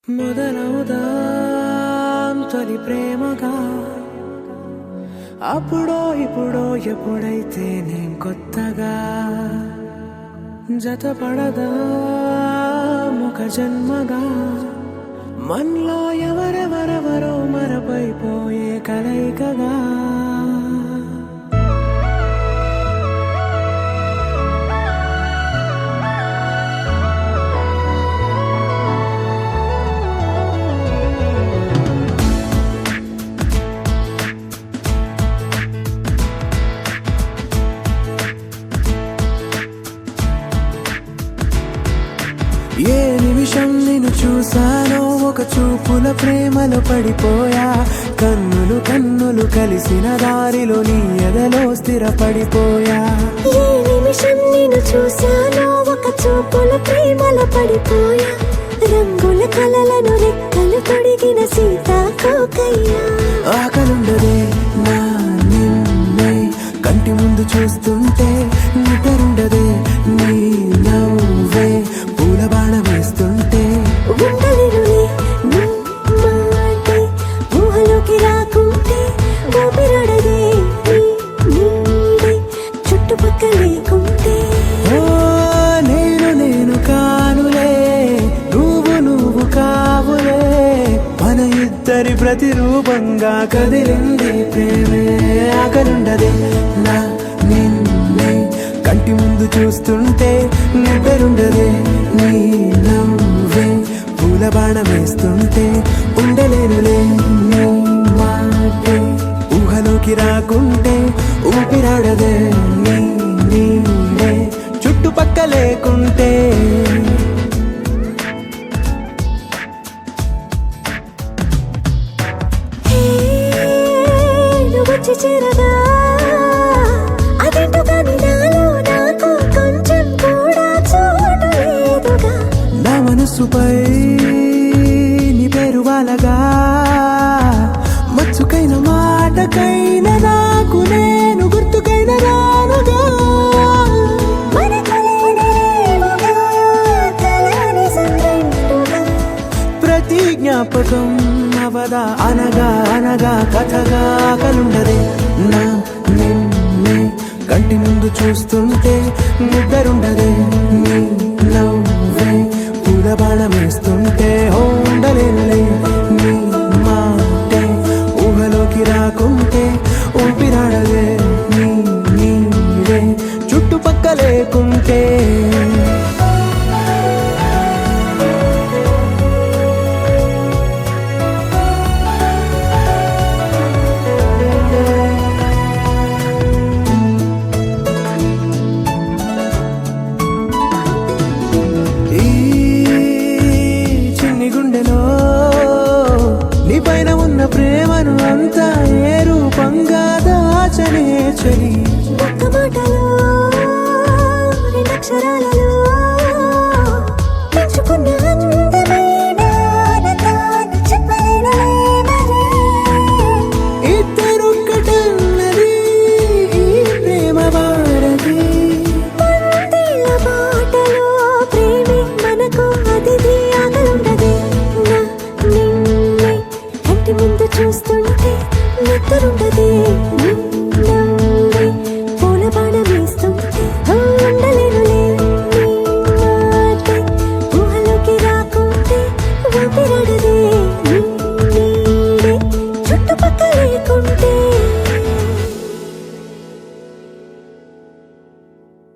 మొదలవుదాం తొలి ప్రేమగా అప్పుడో ఇప్పుడో ఎప్పుడైతే నేను కొత్తగా జతపడదా ముఖ జన్మగా మనలో ఎవరెవరెవరో మరపైపోయే కలయికగా ఏ నిమిషం నిన్ను చూసానో ఒక చూపుల ప్రేమలో పడిపోయా కన్నులు కన్నులు కలిసిన దారిలో నీ ఎదలో స్థిరపడిపోయా ఏ నిమిషం నిన్ను చూసానో ఒక చూపుల ప్రేమలో పడిపోయా రంగుల కలలను రెక్కలు తొడిగిన సీతాకోకయ్యా ఆకలుండదే నా నిన్నే కంటి ముందు చూస్తుంటే నిద్రుండదే నీ నవ్వే పూల బాణం వేస్తుంటే ఉండలేనులే నీ మాటే ఊహలోకి రాకుంటే ఊపిరాడదే నీ నీడే చుట్టుపక్కల లేకుంటే ఓ నేను కానులే నువ్వు కావులే మన ఇద్దరి ప్రతిరూపంగా కదిలింది ప్రేమే ఆకలుండదే నా నిన్నే కంటి ముందు చూస్తుంటే నిద్రుండదే నీ నవ్వే పూల బాణం వేస్తుంటే ఉండలేనులే నీ మాటే ఊహలోకి రాకుంటే ఊపిరాడదే నీ నీడే చుట్టుపక్క లేకుంటే వచ్చి చేరగా అదేంటో కానీ నాలో నాకు కొంచెం కూడా చోటు లేదుగా నా మనసుపై నీ పేరు వాలగా మచ్చుకైన మాటకైన నాకు నేను గుర్తుకైన రానుగా మనకులేనేమోగా కలని సంగంటుగా ప్రతి జ్ఞాపకం అవదా అనగా అనగా కథగా కలుండదే నా నిన్నే కంటి ముందు చూస్తుంటే నిద్రుండదే నీ నవ్వే పూల బాణం వేస్తుంటే ఉండలేనులే నీ మాటే ఊహలోకి రాకుంటే ఊపిరాడదే నీ నీడే చుట్టుపక్క లేకుంటే ఈ చిన్ని గుండెలో నీ పైన ఉన్న ప్రేమను అంతా ఏ రూపంగా దాచనే చలి ఒక్క మాటలో రెండక్షరాలలో పెంచుకున్న అందమైన ఆనందాన్ని చెప్పలేనులే మరి. ఇద్దరొక్కటన్నది ఈ ప్రేమ వారది వందేళ్ల బాటలో ప్రేమే మనకు అతిథి ఆగలుండదే నా నిన్నే కంటి ముందు చూస్తుంటే నిద్రుండదే నీ నవ్వే పూల బాణం వేస్తుంటే ఉండలేనులే నీ మాటే ఊహలోకి రాకుంటే ఊపిరాడదే